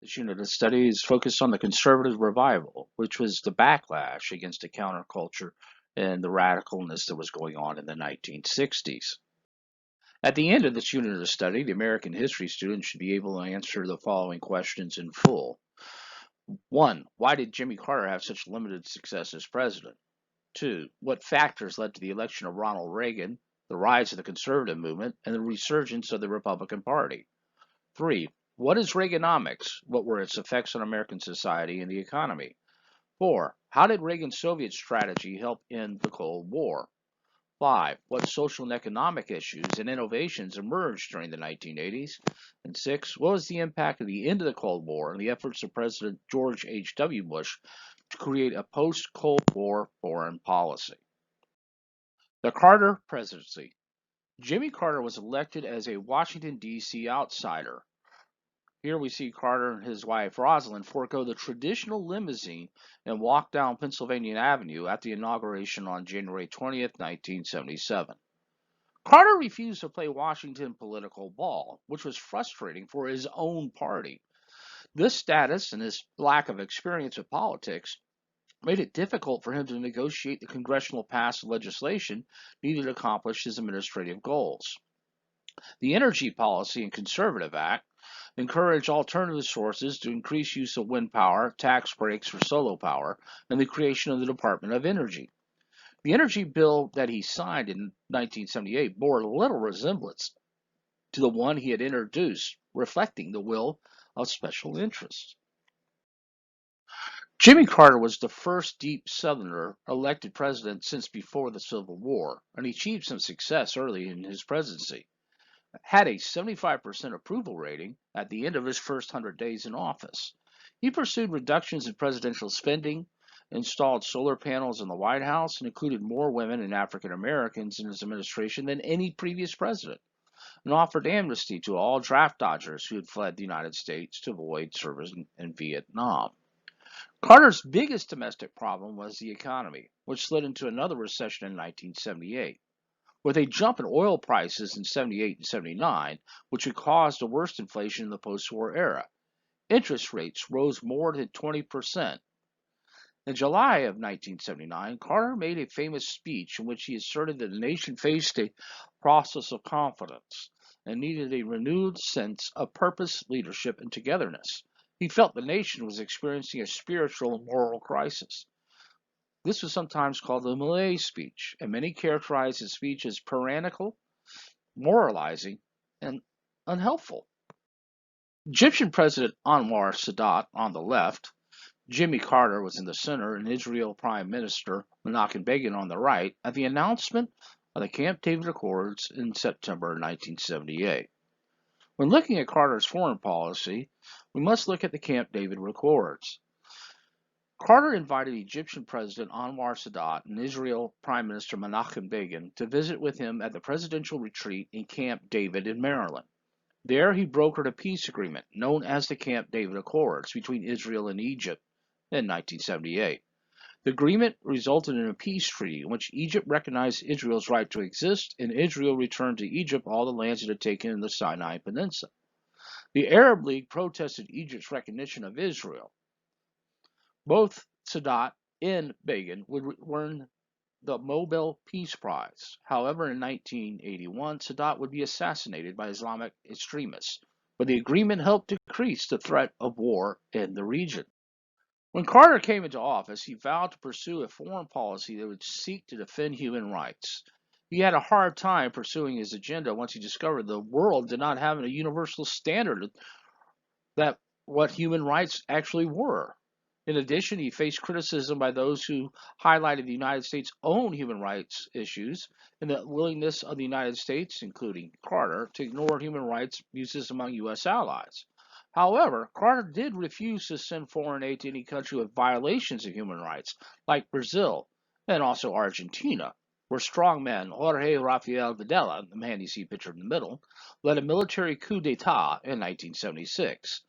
This unit of study is focused on the conservative revival, which was the backlash against the counterculture and the radicalness that was going on in the 1960s. At the end of this unit of study, the American history student should be able to answer the following questions in full. 1. Why did Jimmy Carter have such limited success as president? 2. What factors led to the election of Ronald Reagan, the rise of the conservative movement, and the resurgence of the Republican Party? 3. What is Reaganomics? What were its effects on American society and the economy? 4. How did Reagan's Soviet strategy help end the Cold War? 5. What social and economic issues and innovations emerged during the 1980s? And 6. What was the impact of the end of the Cold War and the efforts of President George H.W. Bush to create a post-Cold War foreign policy? The Carter presidency. Jimmy Carter was elected as a Washington, D.C. outsider. Here we see Carter and his wife Rosalind forego the traditional limousine and walk down Pennsylvania Avenue at the inauguration on January 20th, 1977. Carter refused to play Washington political ball, which was frustrating for his own party. This status and his lack of experience in politics made it difficult for him to negotiate the congressional passed legislation needed to accomplish his administrative goals. The Energy Policy and Conservative Act encourage alternative sources to increase use of wind power, tax breaks for solar power, and the creation of the Department of Energy. The energy bill that he signed in 1978 bore little resemblance to the one he had introduced, reflecting the will of special interests. Jimmy Carter was the first deep Southerner elected president since before the Civil War, and he achieved some success early in his presidency. Had a 75% approval rating at the end of his first 100 days in office. He pursued reductions in presidential spending, installed solar panels in the White House, and included more women and African Americans in his administration than any previous president, and offered amnesty to all draft dodgers who had fled the United States to avoid service in Vietnam. Carter's biggest domestic problem was the economy, which slid into another recession in 1978. With a jump in oil prices in 78 and 79, which had caused the worst inflation in the post-war era. Interest rates rose more than 20%. In July of 1979, Carter made a famous speech in which he asserted that the nation faced a process of confidence and needed a renewed sense of purpose, leadership, and togetherness. He felt the nation was experiencing a spiritual and moral crisis. This was sometimes called the malaise speech, and many characterized his speech as tyrannical, moralizing, and unhelpful. Egyptian President Anwar Sadat on the left, Jimmy Carter was in the center, and Israel Prime Minister Menachem Begin on the right at the announcement of the Camp David Accords in September 1978. When looking at Carter's foreign policy, we must look at the Camp David Accords. Carter invited Egyptian President Anwar Sadat and Israel Prime Minister Menachem Begin to visit with him at the presidential retreat in Camp David in Maryland. There he brokered a peace agreement known as the Camp David Accords between Israel and Egypt in 1978. The agreement resulted in a peace treaty in which Egypt recognized Israel's right to exist and Israel returned to Egypt all the lands it had taken in the Sinai Peninsula. The Arab League protested Egypt's recognition of Israel. Both Sadat and Begin would win the Nobel Peace Prize. However, in 1981, Sadat would be assassinated by Islamic extremists, but the agreement helped decrease the threat of war in the region. When Carter came into office, he vowed to pursue a foreign policy that would seek to defend human rights. He had a hard time pursuing his agenda once he discovered the world did not have a universal standard that what human rights actually were. In addition, he faced criticism by those who highlighted the United States' own human rights issues and the willingness of the United States, including Carter, to ignore human rights abuses among U.S. allies. However, Carter did refuse to send foreign aid to any country with violations of human rights, like Brazil and also Argentina, where strongman Jorge Rafael Videla, the man you see pictured in the middle, led a military coup d'etat in 1976.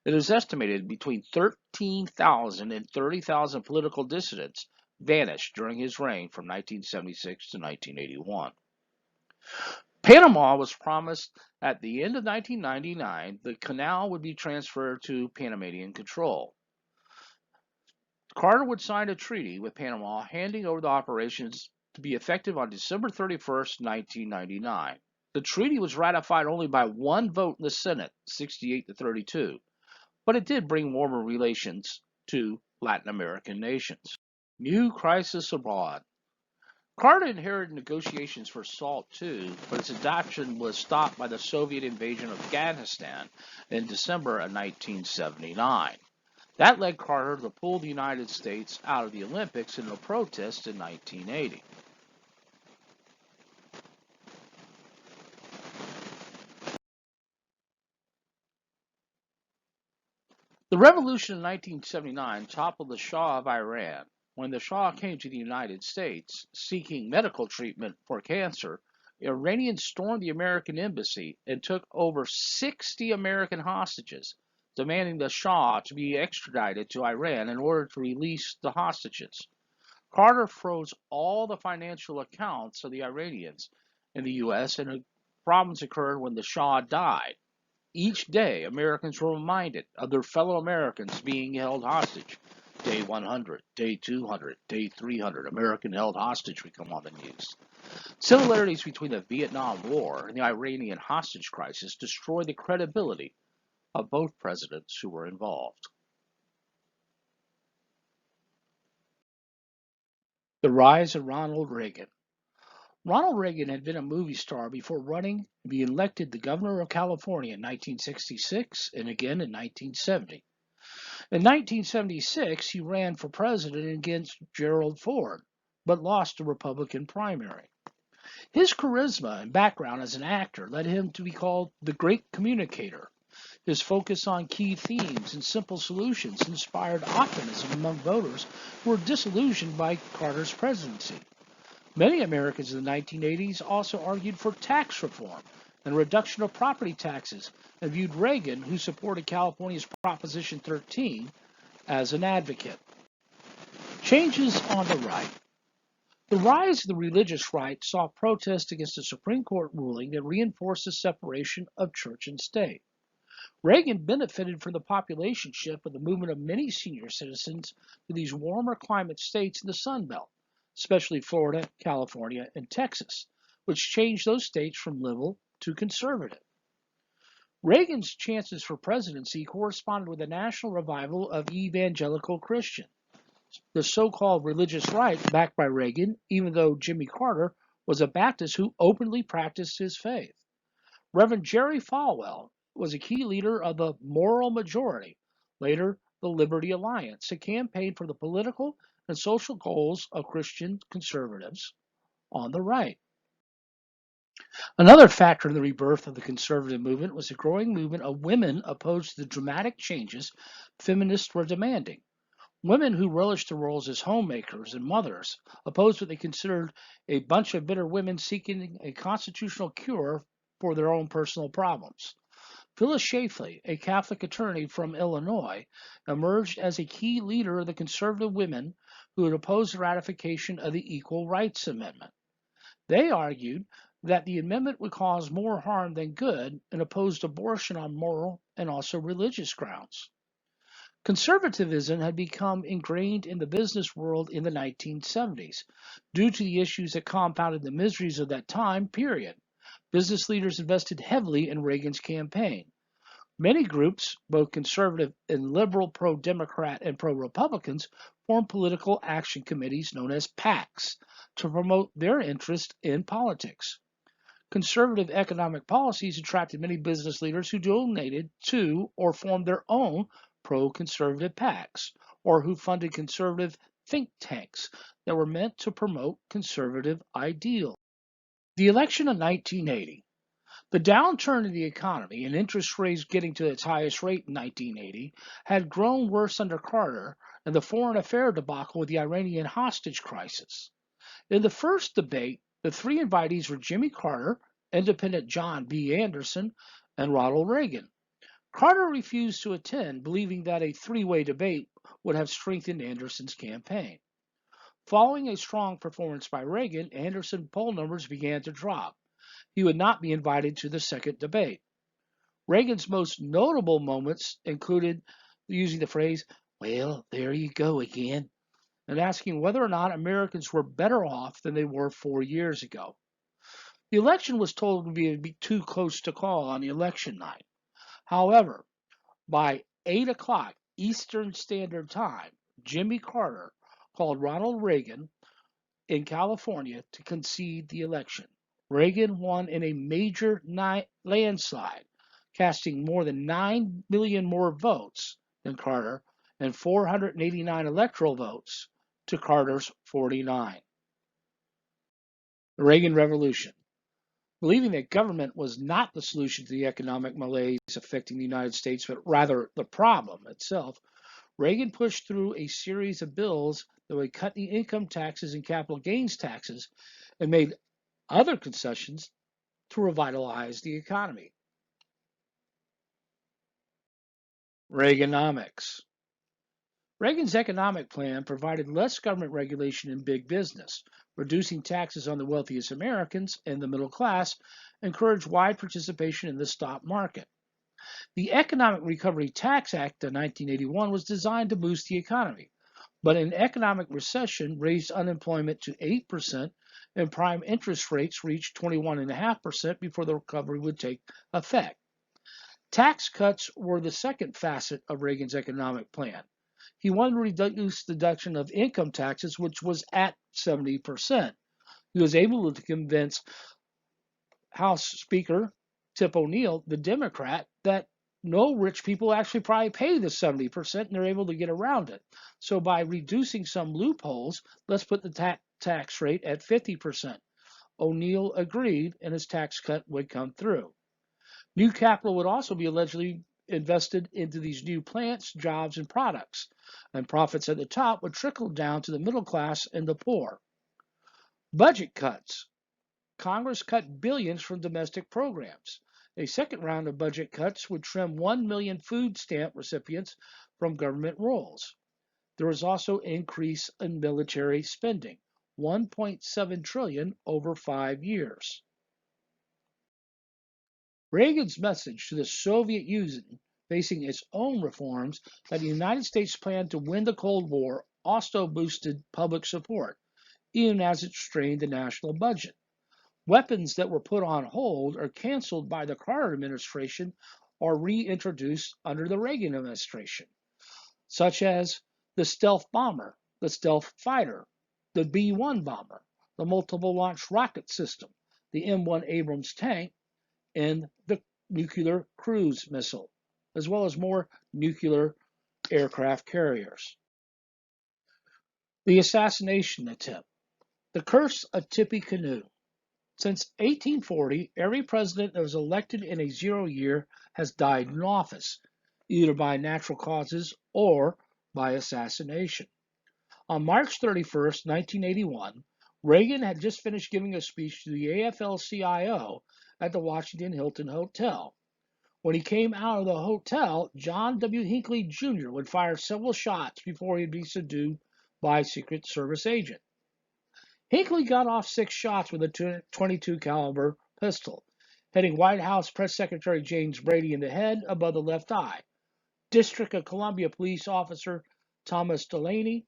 It is estimated between 13,000 and 30,000 political dissidents vanished during his reign from 1976 to 1981. Panama was promised at the end of 1999 the canal would be transferred to Panamanian control. Carter would sign a treaty with Panama handing over the operations to be effective on December 31st, 1999. The treaty was ratified only by one vote in the Senate, 68 to 32, but it did bring warmer relations to Latin American nations. New crisis abroad. Carter inherited negotiations for SALT II, but its adoption was stopped by the Soviet invasion of Afghanistan in December of 1979. That led Carter to pull the United States out of the Olympics in a protest in 1980. The revolution in 1979 toppled the Shah of Iran. When the Shah came to the United States seeking medical treatment for cancer, Iranians stormed the American embassy and took over 60 American hostages, demanding the Shah to be extradited to Iran in order to release the hostages. Carter froze all the financial accounts of the Iranians in the U.S., and problems occurred when the Shah died. Each day, Americans were reminded of their fellow Americans being held hostage. Day 100, day 200, day 300, American held hostage would come on the news. Similarities between the Vietnam War and the Iranian hostage crisis destroyed the credibility of both presidents who were involved. The rise of Ronald Reagan. Ronald Reagan had been a movie star before running and being elected the governor of California in 1966 and again in 1970. In 1976, he ran for president against Gerald Ford, but lost the Republican primary. His charisma and background as an actor led him to be called the Great Communicator. His focus on key themes and simple solutions inspired optimism among voters who were disillusioned by Carter's presidency. Many Americans in the 1980s also argued for tax reform and reduction of property taxes and viewed Reagan, who supported California's Proposition 13, as an advocate. Changes on the right. The rise of the religious right saw protests against a Supreme Court ruling that reinforced the separation of church and state. Reagan benefited from the population shift of the movement of many senior citizens to these warmer climate states in the Sun Belt, especially Florida, California, and Texas, which changed those states from liberal to conservative. Reagan's chances for presidency corresponded with a national revival of evangelical Christians. The so-called religious right backed by Reagan, even though Jimmy Carter was a Baptist who openly practiced his faith. Reverend Jerry Falwell was a key leader of the Moral Majority, later the Liberty Alliance, a campaign for the political and social goals of Christian conservatives on the right. Another factor in the rebirth of the conservative movement was the growing movement of women opposed to the dramatic changes feminists were demanding. Women who relished the roles as homemakers and mothers opposed what they considered a bunch of bitter women seeking a constitutional cure for their own personal problems. Phyllis Schlafly, a Catholic attorney from Illinois, emerged as a key leader of the conservative women who had opposed the ratification of the Equal Rights Amendment. They argued that the amendment would cause more harm than good and opposed abortion on moral and also religious grounds. Conservatism had become ingrained in the business world in the 1970s due to the issues that compounded the miseries of that time period. Business leaders invested heavily in Reagan's campaign. Many groups, both conservative and liberal, pro-Democrat and pro-Republicans, formed political action committees known as PACs to promote their interest in politics. Conservative economic policies attracted many business leaders who donated to or formed their own pro-conservative PACs, or who funded conservative think tanks that were meant to promote conservative ideals. The election of 1980. The downturn in the economy and interest rates getting to its highest rate in 1980 had grown worse under Carter and the foreign affairs debacle with the Iranian hostage crisis. In the first debate, the three invitees were Jimmy Carter, Independent John B. Anderson, and Ronald Reagan. Carter refused to attend, believing that a three-way debate would have strengthened Anderson's campaign. Following a strong performance by Reagan, Anderson's poll numbers began to drop. he would not be invited to the second debate. Reagan's most notable moments included using the phrase, "Well, there you go again," and asking whether or not Americans were better off than they were 4 years ago. The election was told to be too close to call on the election night. However, by 8 o'clock Eastern Standard Time, Jimmy Carter called Ronald Reagan in California to concede the election. Reagan won in a major landslide, casting more than 9 million more votes than Carter and 489 electoral votes to Carter's 49. The Reagan Revolution. Believing that government was not the solution to the economic malaise affecting the United States, but rather the problem itself, Reagan pushed through a series of bills that would cut the income taxes and capital gains taxes and made other concessions to revitalize the economy. Reaganomics. Reagan's economic plan provided less government regulation in big business, reducing taxes on the wealthiest Americans and the middle class, encouraged wide participation in the stock market. The Economic Recovery Tax Act of 1981 was designed to boost the economy, but an economic recession raised unemployment to 8% and prime interest rates reached 21.5% before the recovery would take effect. Tax cuts were the second facet of Reagan's economic plan. He wanted to reduce the deduction of income taxes, which was at 70%. He was able to convince House Speaker Tip O'Neill, the Democrat, that no rich people actually probably pay the 70% and they're able to get around it. So by reducing some loopholes, let's put the tax rate at 50%. O'Neill agreed and his tax cut would come through. New capital would also be allegedly invested into these new plants, jobs, and products, and profits at the top would trickle down to the middle class and the poor. Budget cuts. Congress cut billions from domestic programs. A second round of budget cuts would trim 1 million food stamp recipients from government rolls. There was also an increase in military spending, $1.7 trillion over 5 years. Reagan's message to the Soviet Union, facing its own reforms, that the United States planned to win the Cold War, also boosted public support, even as it strained the national budget. Weapons that were put on hold or canceled by the Carter administration are reintroduced under the Reagan administration, such as the stealth bomber, the stealth fighter, the B-1 bomber, the multiple launch rocket system, the M1 Abrams tank, and the nuclear cruise missile, as well as more nuclear aircraft carriers. The assassination attempt. The curse of Tippecanoe. Since 1840, every president that was elected in a 0 year has died in office, either by natural causes or by assassination. On March 31st, 1981, Reagan had just finished giving a speech to the AFL-CIO at the Washington Hilton Hotel. When he came out of the hotel, John W. Hinckley Jr. would fire several shots before he'd be subdued by a Secret Service agent. Hinckley got off 6 shots with a .22 caliber pistol, hitting White House Press Secretary James Brady in the head above the left eye. District of Columbia police officer Thomas Delaney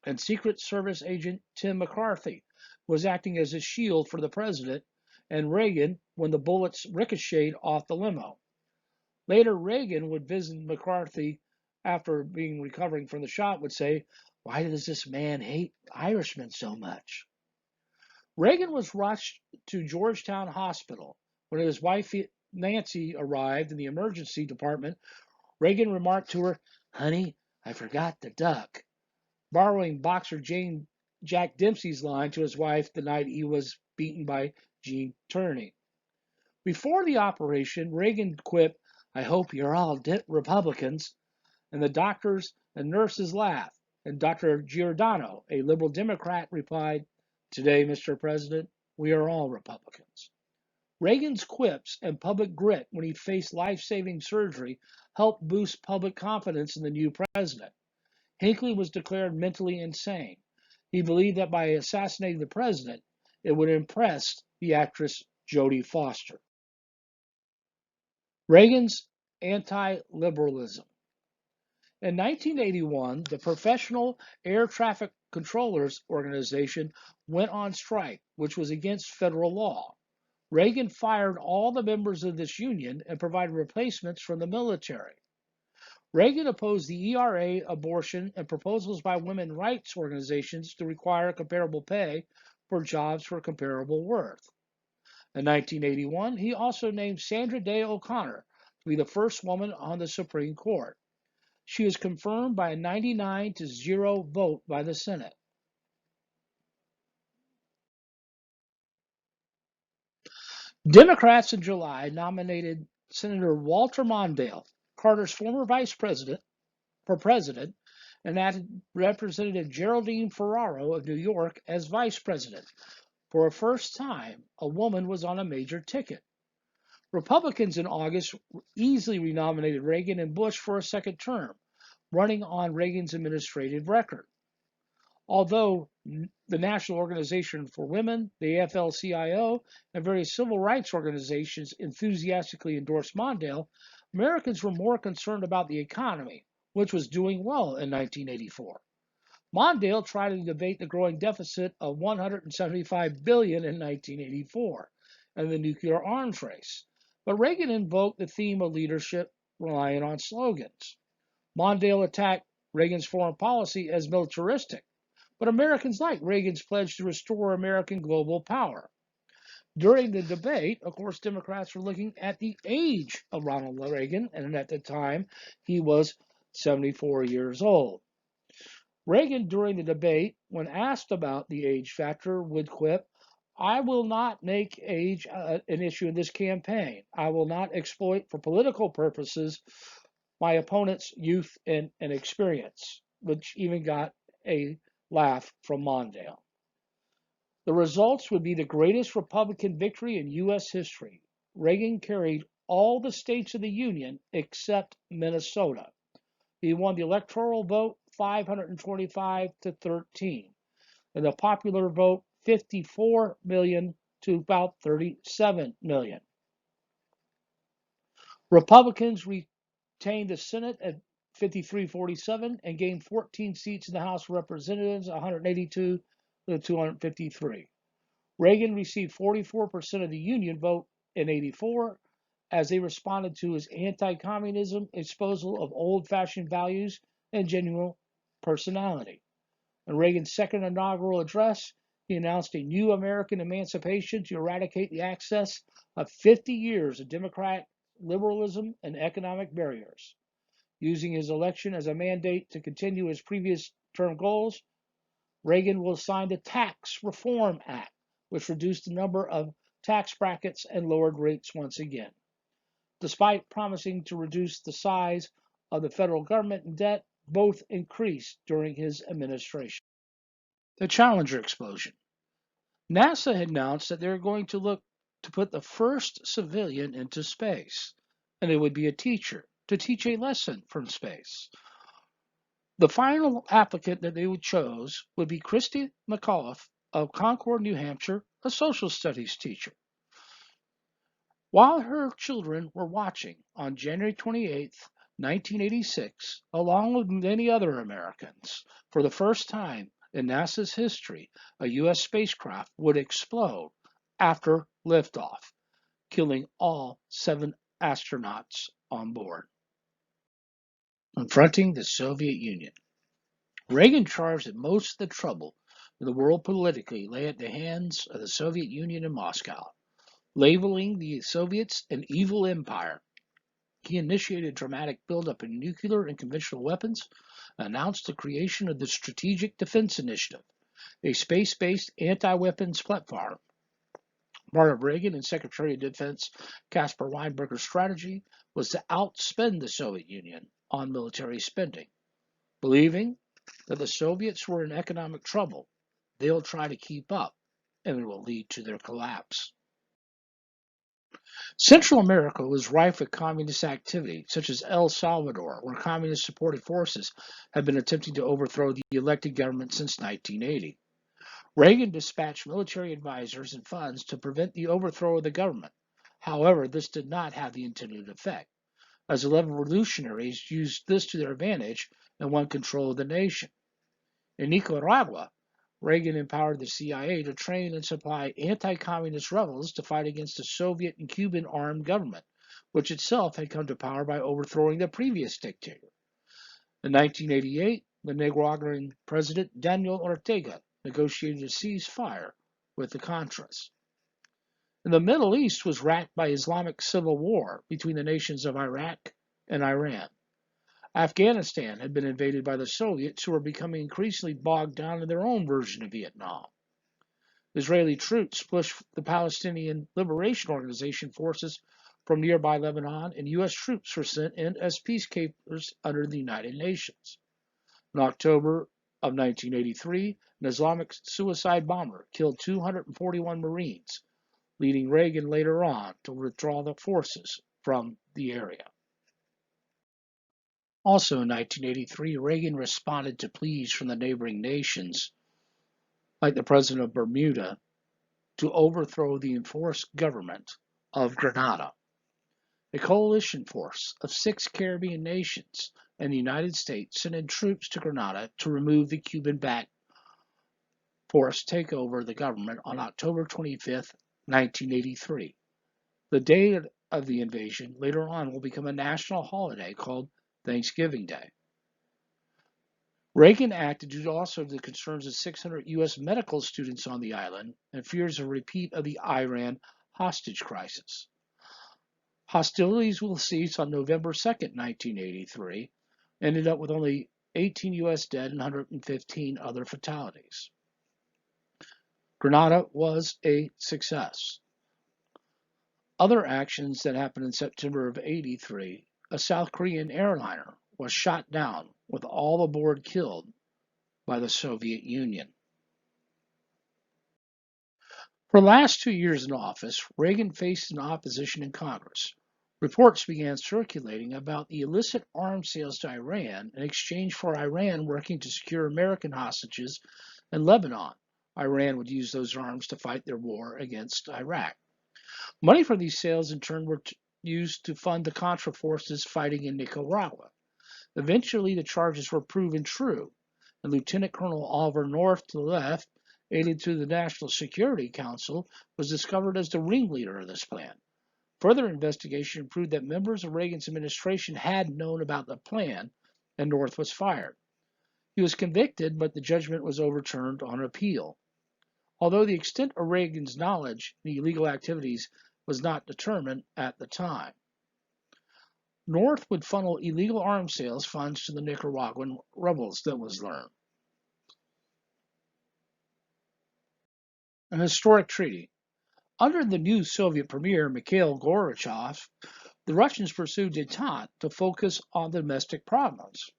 and Secret Service agent Tim McCarthy was acting as a shield for the president and Reagan when the bullets ricocheted off the limo. Later, Reagan would visit McCarthy after recovering from the shot, would say, "Why does this man hate Irishmen so much?" Reagan was rushed to Georgetown Hospital. When his wife Nancy arrived in the emergency department, Reagan remarked to her, "Honey, I forgot the duck," borrowing boxer Jack Dempsey's line to his wife the night he was beaten by Gene Tierney. Before the operation, Reagan quipped, "I hope you're all Republicans," and the doctors and nurses laughed, and Dr. Giordano, a liberal Democrat, replied, "Today, Mr. President, we are all Republicans." Reagan's quips and public grit when he faced life-saving surgery helped boost public confidence in the new president. Hinckley was declared mentally insane. He believed that by assassinating the president, it would impress the actress Jodie Foster. Reagan's anti-liberalism. In 1981, the Professional Air Traffic Controllers Organization went on strike, which was against federal law. Reagan fired all the members of this union and provided replacements from the military. Reagan opposed the ERA, abortion, and proposals by women's rights organizations to require comparable pay for jobs for comparable worth. In 1981, he also named Sandra Day O'Connor to be the first woman on the Supreme Court. She was confirmed by a 99-0 vote by the Senate. Democrats in July nominated Senator Walter Mondale, Carter's former vice president, for president, and added Representative Geraldine Ferraro of New York as vice president. For a first time, a woman was on a major ticket. Republicans in August easily renominated Reagan and Bush for a second term, running on Reagan's administrative record. Although the National Organization for Women, the AFL-CIO, and various civil rights organizations enthusiastically endorsed Mondale, Americans were more concerned about the economy, which was doing well in 1984. Mondale tried to debate the growing deficit of $175 billion in 1984 and the nuclear arms race, but Reagan invoked the theme of leadership relying on slogans. Mondale attacked Reagan's foreign policy as militaristic, but Americans liked Reagan's pledge to restore American global power. During the debate, of course, Democrats were looking at the age of Ronald Reagan, and at the time, he was 74 years old. Reagan, during the debate, when asked about the age factor, would quip, "I will not make age an issue in this campaign. I will not exploit for political purposes my opponent's youth and experience," which even got a laugh from Mondale. The results would be the greatest Republican victory in U.S. history. Reagan carried all the states of the Union except Minnesota. He won the electoral vote 525 to 13, and the popular vote 54 million to about 37 million. Republicans retained the Senate at 53-47 and gained 14 seats in the House of Representatives, 182 to 253. Reagan received 44% of the Union vote in 84 as they responded to his anti-communism, exposal of old-fashioned values, and genuine personality. In Reagan's second inaugural address, he announced a new American emancipation to eradicate the excess of 50 years of Democratic liberalism and economic barriers. Using his election as a mandate to continue his previous term goals, Reagan will sign the Tax Reform Act, which reduced the number of tax brackets and lowered rates once again. Despite promising to reduce the size of the federal government and debt, both increased during his administration. The Challenger explosion. NASA had announced that they were going to look to put the first civilian into space, and it would be a teacher to teach a lesson from space. The final applicant that they chose would be Christy McAuliffe of Concord, New Hampshire, a social studies teacher. While her children were watching on January 28, 1986, along with many other Americans, for the first time in NASA's history, a U.S. spacecraft would explode after liftoff, killing all 7 astronauts on board. Confronting the Soviet Union. Reagan charged that most of the trouble in the world politically lay at the hands of the Soviet Union and Moscow. Labeling the Soviets an evil empire, he initiated a dramatic buildup in nuclear and conventional weapons, and announced the creation of the Strategic Defense Initiative, a space-based anti-weapons platform. Part of Reagan and Secretary of Defense Caspar Weinberger's strategy was to outspend the Soviet Union on military spending. Believing that the Soviets were in economic trouble, they'll try to keep up, and it will lead to their collapse. Central America was rife with communist activity, such as El Salvador, where communist-supported forces had been attempting to overthrow the elected government since 1980. Reagan dispatched military advisors and funds to prevent the overthrow of the government. However, this did not have the intended effect, as the revolutionaries used this to their advantage and won control of the nation. In Nicaragua, Reagan empowered the CIA to train and supply anti-communist rebels to fight against the Soviet and Cuban armed government, which itself had come to power by overthrowing the previous dictator. In 1988, the Nicaraguan president Daniel Ortega negotiated a ceasefire with the Contras. And the Middle East was racked by Islamic civil war between the nations of Iraq and Iran. Afghanistan had been invaded by the Soviets, who were becoming increasingly bogged down in their own version of Vietnam. Israeli troops pushed the Palestinian Liberation Organization forces from nearby Lebanon, and U.S. troops were sent in as peacekeepers under the United Nations. In October of 1983, an Islamic suicide bomber killed 241 Marines, leading Reagan later on to withdraw the forces from the area. Also in 1983, Reagan responded to pleas from the neighboring nations, like the president of Bermuda, to overthrow the enforced government of Grenada. A coalition force of 6 Caribbean nations and the United States sent in troops to Grenada to remove the Cuban-backed force take over the government on October 25, 1983. The day of the invasion later on will become a national holiday called Thanksgiving Day. Reagan acted due also to the concerns of 600 U.S. medical students on the island and fears of a repeat of the Iran hostage crisis. Hostilities will cease on November 2, 1983, ended up with only 18 U.S. dead and 115 other fatalities. Grenada was a success. Other actions that happened in September of 83, a South Korean airliner was shot down with all aboard killed by the Soviet Union. For the last 2 years in office, Reagan faced an opposition in Congress. Reports began circulating about the illicit arms sales to Iran in exchange for Iran working to secure American hostages in Lebanon. Iran would use those arms to fight their war against Iraq. Money from these sales, in turn, were used to fund the Contra forces fighting in Nicaragua. Eventually, the charges were proven true, and Lieutenant Colonel Oliver North, to the left, aided to the National Security Council, was discovered as the ringleader of this plan. Further investigation proved that members of Reagan's administration had known about the plan, and North was fired. He was convicted, but the judgment was overturned on appeal. Although the extent of Reagan's knowledge of the illegal activities was not determined at the time. North would funnel illegal arms sales funds to the Nicaraguan rebels, that was learned. An historic treaty. Under the new Soviet Premier Mikhail Gorbachev, the Russians pursued détente to focus on domestic problems.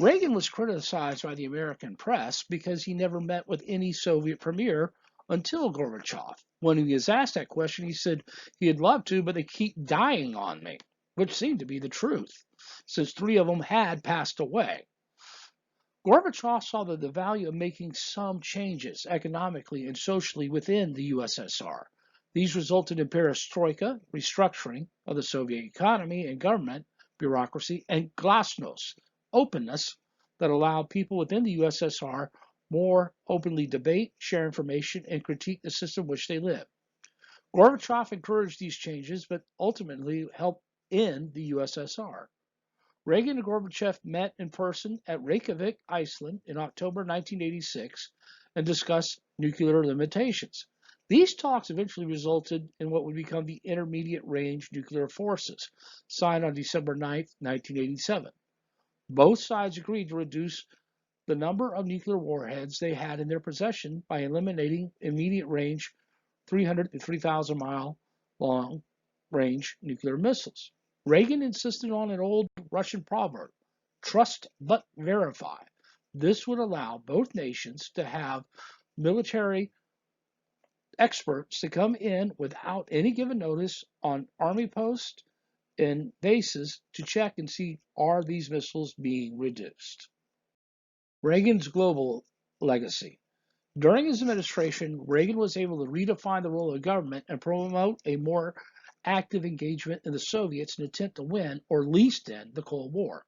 Reagan was criticized by the American press because he never met with any Soviet premier until Gorbachev. When he was asked that question, he said he'd love to, but they keep dying on me, which seemed to be the truth, since 3 of them had passed away. Gorbachev saw the value of making some changes economically and socially within the USSR. These resulted in perestroika, restructuring of the Soviet economy and government, bureaucracy, and glasnost, openness, that allowed people within the USSR more openly debate, share information, and critique the system in which they live. Gorbachev encouraged these changes, but ultimately helped end the USSR. Reagan and Gorbachev met in person at Reykjavik, Iceland in October 1986 and discussed nuclear limitations. These talks eventually resulted in what would become the Intermediate Range Nuclear Forces, signed on December 9, 1987. Both sides agreed to reduce the number of nuclear warheads they had in their possession by eliminating immediate range 300 to 3,000 mile long range nuclear missiles. Reagan insisted on an old Russian proverb, trust but verify. This would allow both nations to have military experts to come in without any given notice on army posts and bases to check and see, are these missiles being reduced? Reagan's global legacy. During his administration, Reagan was able to redefine the role of government and promote a more active engagement in the Soviets in an attempt to win, or at least end, the Cold War.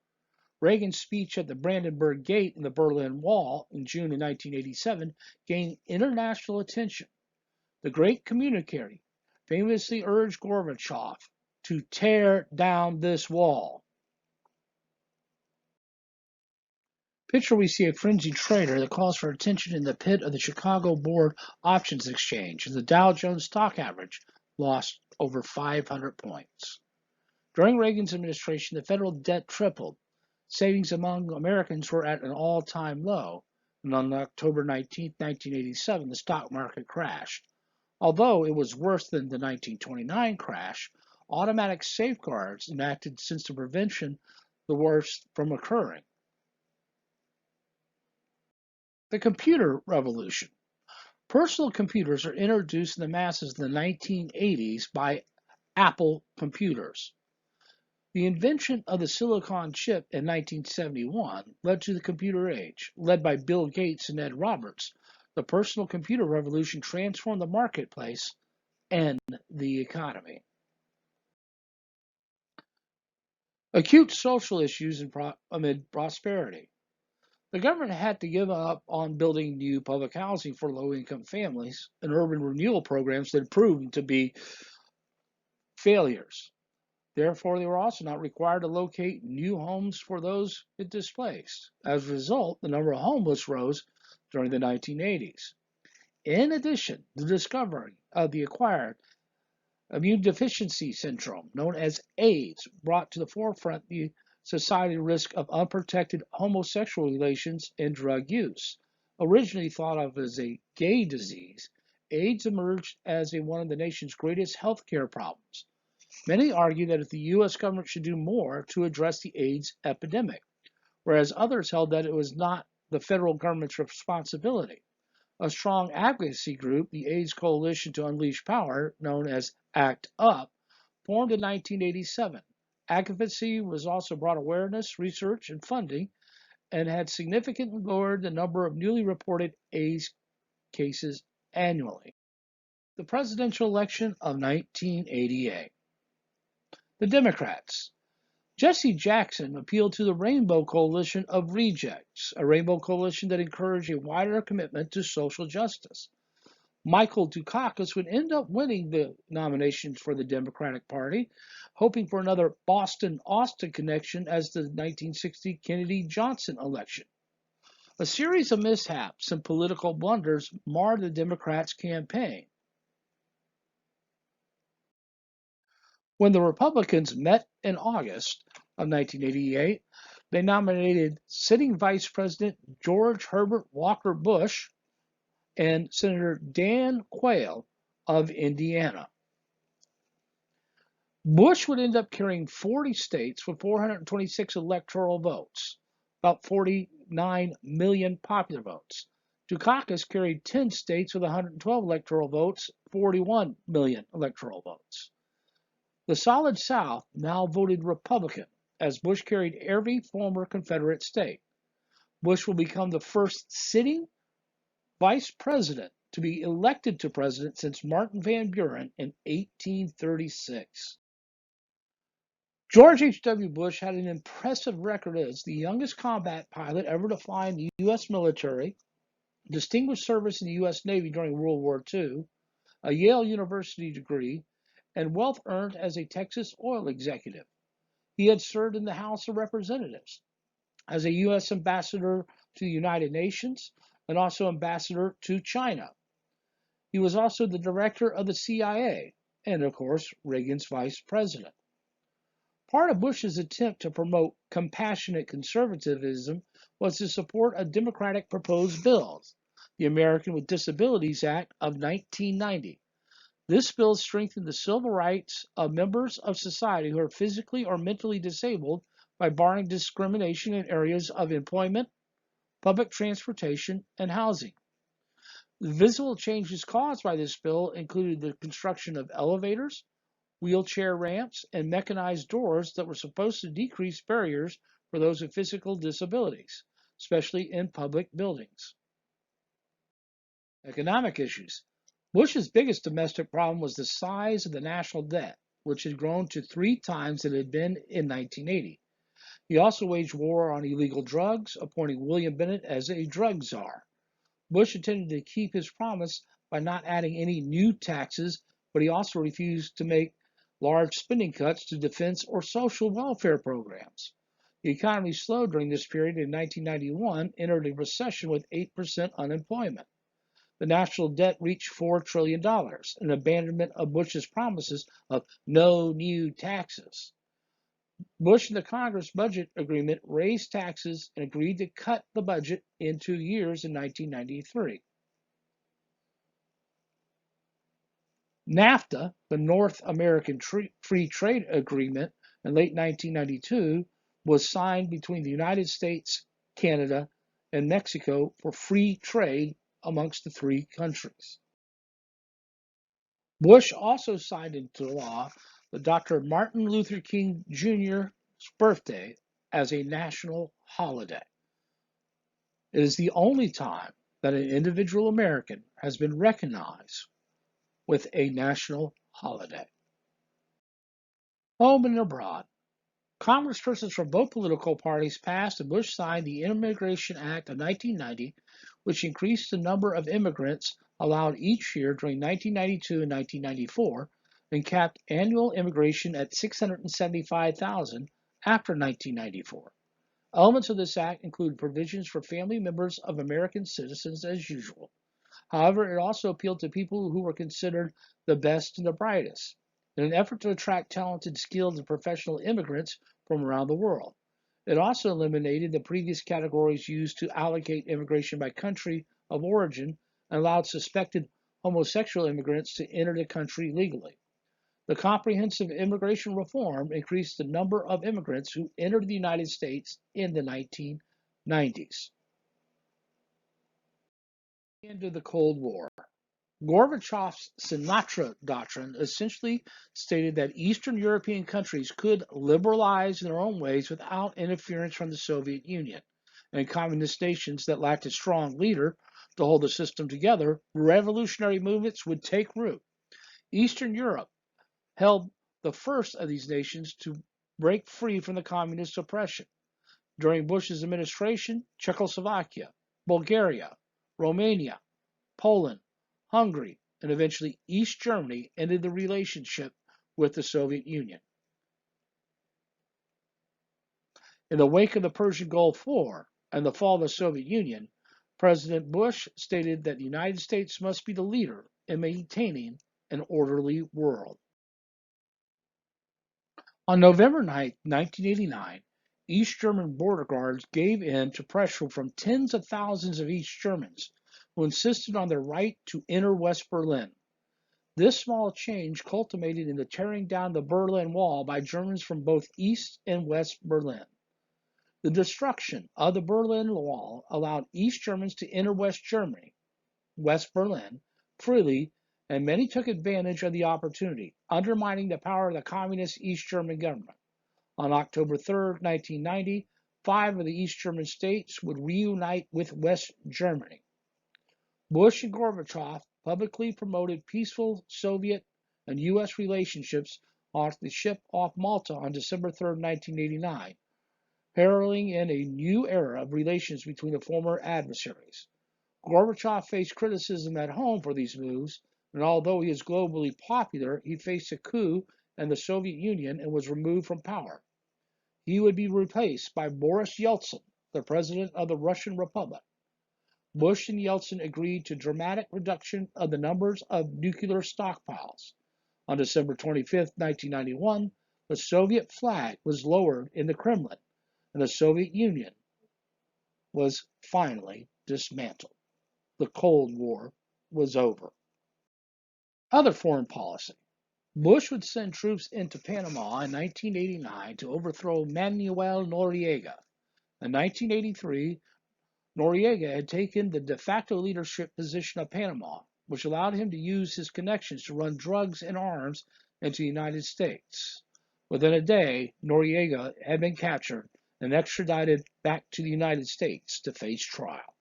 Reagan's speech at the Brandenburg Gate in the Berlin Wall in June of 1987 gained international attention. The great communicator famously urged Gorbachev to tear down this wall. Picture we see a frenzied trader that calls for attention in the pit of the Chicago Board Options Exchange, as the Dow Jones stock average lost over 500 points. During Reagan's administration, the federal debt tripled. Savings among Americans were at an all-time low, and on October 19, 1987, the stock market crashed. Although it was worse than the 1929 crash, automatic safeguards enacted since to prevention the worst from occurring. The computer revolution. Personal computers are introduced in the masses in the 1980s by Apple computers. The invention of the silicon chip in 1971 led to the computer age. Led by Bill Gates and Ed Roberts, the personal computer revolution transformed the marketplace and the economy. Acute social issues amid prosperity. The government had to give up on building new public housing for low-income families and urban renewal programs that proved to be failures. Therefore, they were also not required to locate new homes for those it displaced. As a result, the number of homeless rose during the 1980s. In addition, the discovery of the acquired immune deficiency syndrome, known as AIDS, brought to the forefront the society risk of unprotected homosexual relations and drug use. Originally thought of as a gay disease, AIDS emerged as one of the nation's greatest healthcare problems. Many argue that if the U.S. government should do more to address the AIDS epidemic, whereas others held that it was not the federal government's responsibility. A strong advocacy group, the AIDS Coalition to Unleash Power, known as ACT UP, formed in 1987. Advocacy was also brought awareness, research, and funding, and had significantly lowered the number of newly reported AIDS cases annually. The presidential election of 1988. The Democrats. Jesse Jackson appealed to the Rainbow Coalition of Rejects, a rainbow coalition that encouraged a wider commitment to social justice. Michael Dukakis would end up winning the nominations for the Democratic Party, hoping for another Boston-Austin connection as the 1960 Kennedy-Johnson election. A series of mishaps and political blunders marred the Democrats' campaign. When the Republicans met in August of 1988, they nominated sitting Vice President George Herbert Walker Bush and Senator Dan Quayle of Indiana. Bush would end up carrying 40 states with 426 electoral votes, about 49 million popular votes. Dukakis carried 10 states with 112 electoral votes, 41 million electoral votes. The Solid South now voted Republican, as Bush carried every former Confederate state. Bush will become the first sitting vice president to be elected to president since Martin Van Buren in 1836. George H.W. Bush had an impressive record as the youngest combat pilot ever to fly in the U.S. military, distinguished service in the U.S. Navy during World War II, a Yale University degree, and wealth earned as a Texas oil executive. He had served in the House of Representatives as a U.S. ambassador to the United Nations and also ambassador to China. He was also the director of the CIA and, of course, Reagan's vice president. Part of Bush's attempt to promote compassionate conservatism was to support a Democratic proposed bill, the American with Disabilities Act of 1990. This bill strengthened the civil rights of members of society who are physically or mentally disabled by barring discrimination in areas of employment, public transportation, and housing. The visible changes caused by this bill included the construction of elevators, wheelchair ramps, and mechanized doors that were supposed to decrease barriers for those with physical disabilities, especially in public buildings. Economic issues. Bush's biggest domestic problem was the size of the national debt, which had grown to 3 times it had been in 1980. He also waged war on illegal drugs, appointing William Bennett as a drug czar. Bush intended to keep his promise by not adding any new taxes, but he also refused to make large spending cuts to defense or social welfare programs. The economy slowed during this period. In 1991, entered a recession with 8% unemployment. The national debt reached $4 trillion, an abandonment of Bush's promises of no new taxes. Bush and the Congress budget agreement raised taxes and agreed to cut the budget in 2 years in 1993. NAFTA, the North American Free Trade Agreement, in late 1992, was signed between the United States, Canada, and Mexico for free trade amongst the three countries. Bush also signed into law the Dr. Martin Luther King Jr.'s birthday as a national holiday. It is the only time that an individual American has been recognized with a national holiday. Home and abroad. Congresspersons from both political parties passed and Bush signed the Immigration Act of 1990, which increased the number of immigrants allowed each year during 1992 and 1994 and capped annual immigration at 675,000 after 1994. Elements of this act include provisions for family members of American citizens as usual. However, it also appealed to people who were considered the best and the brightest, in an effort to attract talented, skilled, and professional immigrants from around the world. It also eliminated the previous categories used to allocate immigration by country of origin and allowed suspected homosexual immigrants to enter the country legally. The comprehensive immigration reform increased the number of immigrants who entered the United States in the 1990s. End of the Cold War. Gorbachev's Sinatra Doctrine essentially stated that Eastern European countries could liberalize in their own ways without interference from the Soviet Union, and communist nations that lacked a strong leader to hold the system together, revolutionary movements would take root. Eastern Europe held the first of these nations to break free from the communist oppression. During Bush's administration, Czechoslovakia, Bulgaria, Romania, Poland, Hungary, and eventually East Germany ended the relationship with the Soviet Union. In the wake of the Persian Gulf War and the fall of the Soviet Union, President Bush stated that the United States must be the leader in maintaining an orderly world. On November 9, 1989, East German border guards gave in to pressure from tens of thousands of East Germans who insisted on their right to enter West Berlin. This small change culminated in the tearing down the Berlin Wall by Germans from both East and West Berlin. The destruction of the Berlin Wall allowed East Germans to enter West Germany, West Berlin, freely, and many took advantage of the opportunity, undermining the power of the communist East German government. On October 3, 1990, 5 of the East German states would reunite with West Germany. Bush and Gorbachev publicly promoted peaceful Soviet and U.S. relationships off the ship off Malta on December 3, 1989, heralding in a new era of relations between the former adversaries. Gorbachev faced criticism at home for these moves, and although he is globally popular, he faced a coup in the Soviet Union and was removed from power. He would be replaced by Boris Yeltsin, the president of the Russian Republic. Bush and Yeltsin agreed to dramatic reduction of the numbers of nuclear stockpiles. On December 25, 1991, the Soviet flag was lowered in the Kremlin, and the Soviet Union was finally dismantled. The Cold War was over. Other foreign policy. Bush would send troops into Panama in 1989 to overthrow Manuel Noriega. In 1983, Noriega had taken the de facto leadership position of Panama, which allowed him to use his connections to run drugs and arms into the United States. Within a day, Noriega had been captured and extradited back to the United States to face trial.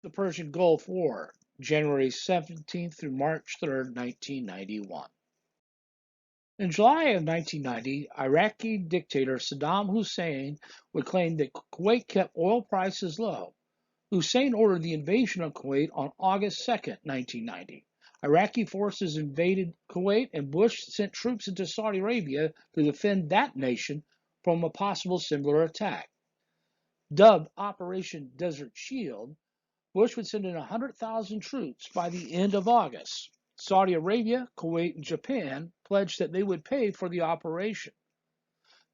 The Persian Gulf War. January 17th through March 3rd, 1991. In July of 1990, Iraqi dictator Saddam Hussein would claim that Kuwait kept oil prices low. Hussein ordered the invasion of Kuwait on August 2nd, 1990. Iraqi forces invaded Kuwait, and Bush sent troops into Saudi Arabia to defend that nation from a possible similar attack. Dubbed Operation Desert Shield, Bush would send in 100,000 troops by the end of August. Saudi Arabia, Kuwait, and Japan pledged that they would pay for the operation.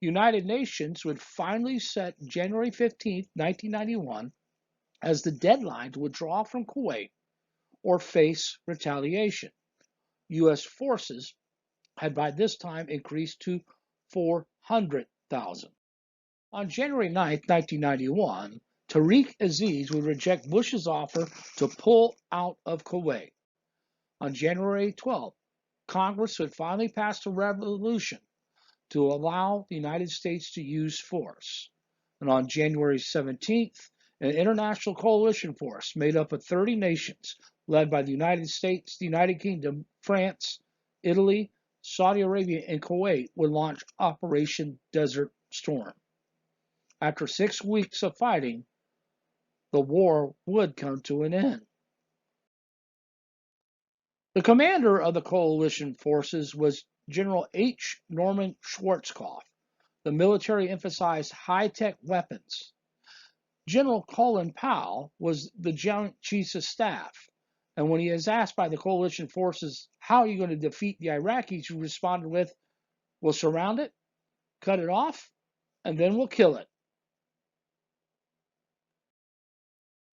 The United Nations would finally set January 15, 1991, as the deadline to withdraw from Kuwait or face retaliation. U.S. forces had by this time increased to 400,000. On January 9, 1991, Tariq Aziz would reject Bush's offer to pull out of Kuwait. On January 12th, Congress would finally pass a resolution to allow the United States to use force. And on January 17th, an international coalition force made up of 30 nations, led by the United States, the United Kingdom, France, Italy, Saudi Arabia, and Kuwait, would launch Operation Desert Storm. After 6 weeks of fighting, the war would come to an end. The commander of the coalition forces was General H. Norman Schwarzkopf. The military emphasized high-tech weapons. General Colin Powell was the Joint Chiefs of Staff, and when he was asked by the coalition forces, how are you going to defeat the Iraqis, he responded with, we'll surround it, cut it off, and then we'll kill it.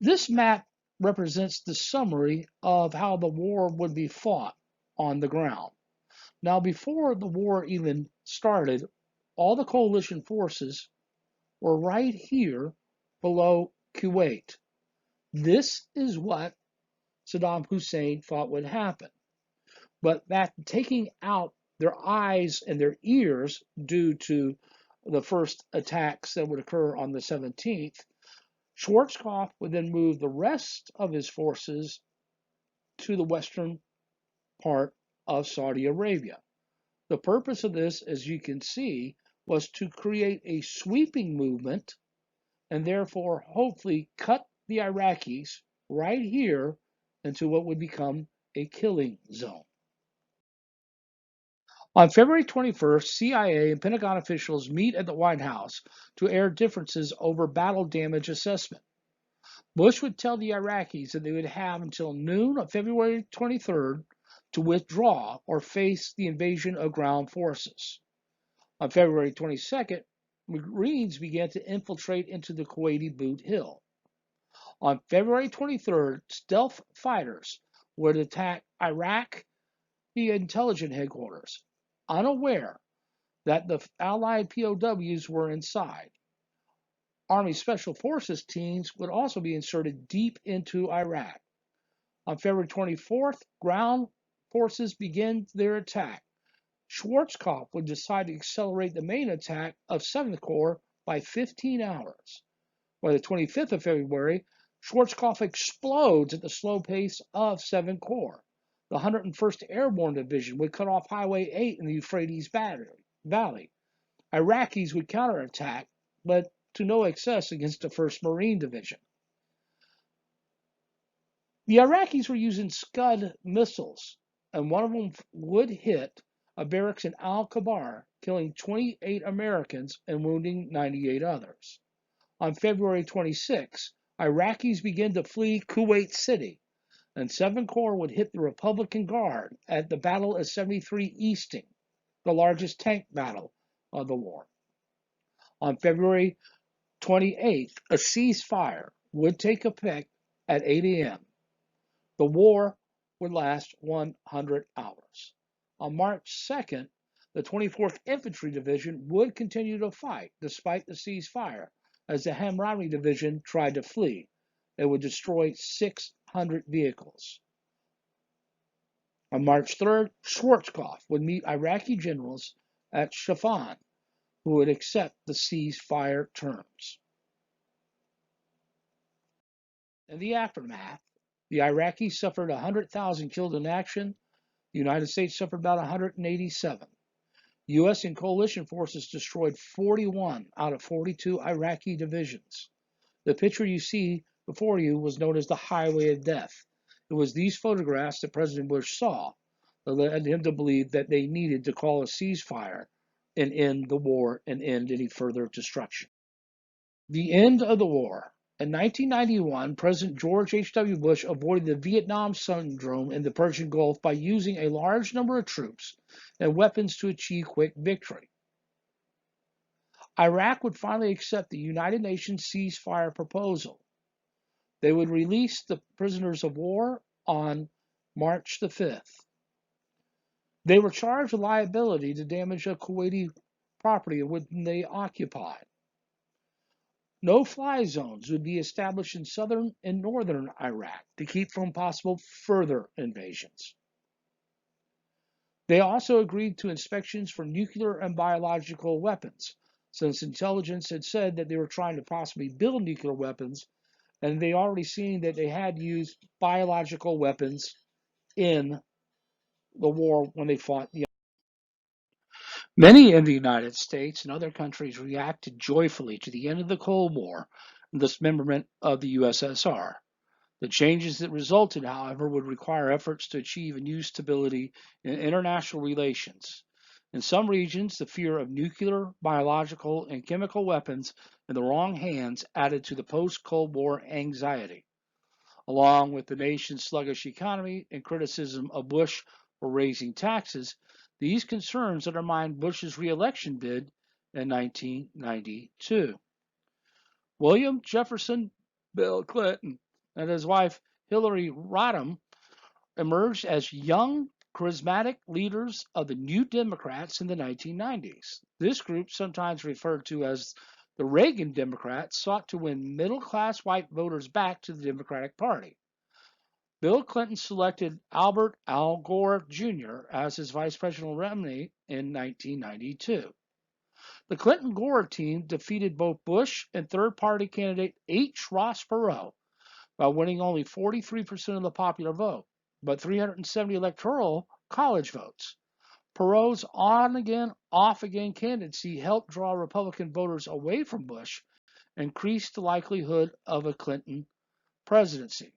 This map represents the summary of how the war would be fought on the ground. Now, before the war even started, all the coalition forces were right here below Kuwait. This is what Saddam Hussein thought would happen. But that taking out their eyes and their ears due to the first attacks that would occur on the 17th, Schwarzkopf would then move the rest of his forces to the western part of Saudi Arabia. The purpose of this, as you can see, was to create a sweeping movement and therefore hopefully cut the Iraqis right here into what would become a killing zone. On February 21st, CIA and Pentagon officials meet at the White House to air differences over battle damage assessment. Bush would tell the Iraqis that they would have until noon of February 23rd to withdraw or face the invasion of ground forces. On February 22nd, Marines began to infiltrate into the Kuwaiti Boot Hill. On February 23rd, stealth fighters would attack Iraq, the intelligence headquarters, unaware that the Allied POWs were inside. Army Special Forces teams would also be inserted deep into Iraq. On February 24th, ground forces began their attack. Schwarzkopf would decide to accelerate the main attack of 7th Corps by 15 hours. By the 25th of February, Schwarzkopf explodes at the slow pace of 7th Corps. The 101st Airborne Division would cut off Highway 8 in the Euphrates Valley. Iraqis would counterattack, but to no success against the 1st Marine Division. The Iraqis were using Scud missiles, and one of them would hit a barracks in Al-Kabar, killing 28 Americans and wounding 98 others. On February 26, Iraqis began to flee Kuwait City, and 7th Corps would hit the Republican Guard at the Battle of 73 Easting, the largest tank battle of the war. On February 28th, a ceasefire would take effect at 8 a.m. The war would last 100 hours. On March 2nd, the 24th Infantry Division would continue to fight despite the ceasefire as the Hamrani Division tried to flee. They would destroy 600 vehicles. On March 3rd, Schwarzkopf would meet Iraqi generals at Shafan, who would accept the ceasefire terms. In the aftermath, The Iraqis suffered 100,000 killed in action. The United States suffered about 187. U.S. and coalition forces destroyed 41 out of 42 Iraqi divisions. The picture you see before you was known as the Highway of Death. It was these photographs that President Bush saw that led him to believe that they needed to call a ceasefire and end the war and end any further destruction. The end of the war. In 1991, President George H.W. Bush avoided the Vietnam syndrome in the Persian Gulf by using a large number of troops and weapons to achieve quick victory. Iraq would finally accept the United Nations ceasefire proposal. They would release the prisoners of war on March the 5th. They were charged with liability to damage a Kuwaiti property which they occupied. No-fly zones would be established in southern and northern Iraq to keep from possible further invasions. They also agreed to inspections for nuclear and biological weapons, since intelligence had said that they were trying to possibly build nuclear weapons, and they already seen that they had used biological weapons in the war when they fought the. Many in the United States and other countries reacted joyfully to the end of the Cold War and the dismemberment of the USSR. The changes that resulted, however, would require efforts to achieve a new stability in international relations. In some regions, the fear of nuclear, biological, and chemical weapons in the wrong hands added to the post-Cold War anxiety. Along with the nation's sluggish economy and criticism of Bush for raising taxes, these concerns undermined Bush's reelection bid in 1992. William Jefferson Bill Clinton and his wife Hillary Rodham emerged as young, charismatic leaders of the New Democrats in the 1990s. This group, sometimes referred to as the Reagan Democrats, sought to win middle-class white voters back to the Democratic Party. Bill Clinton selected Albert Al Gore Jr. as his vice presidential nominee in 1992. The Clinton-Gore team defeated both Bush and third-party candidate H. Ross Perot by winning only 43% of the popular vote, but 370 electoral college votes. Perot's on-again, off-again candidacy helped draw Republican voters away from Bush and increased the likelihood of a Clinton presidency.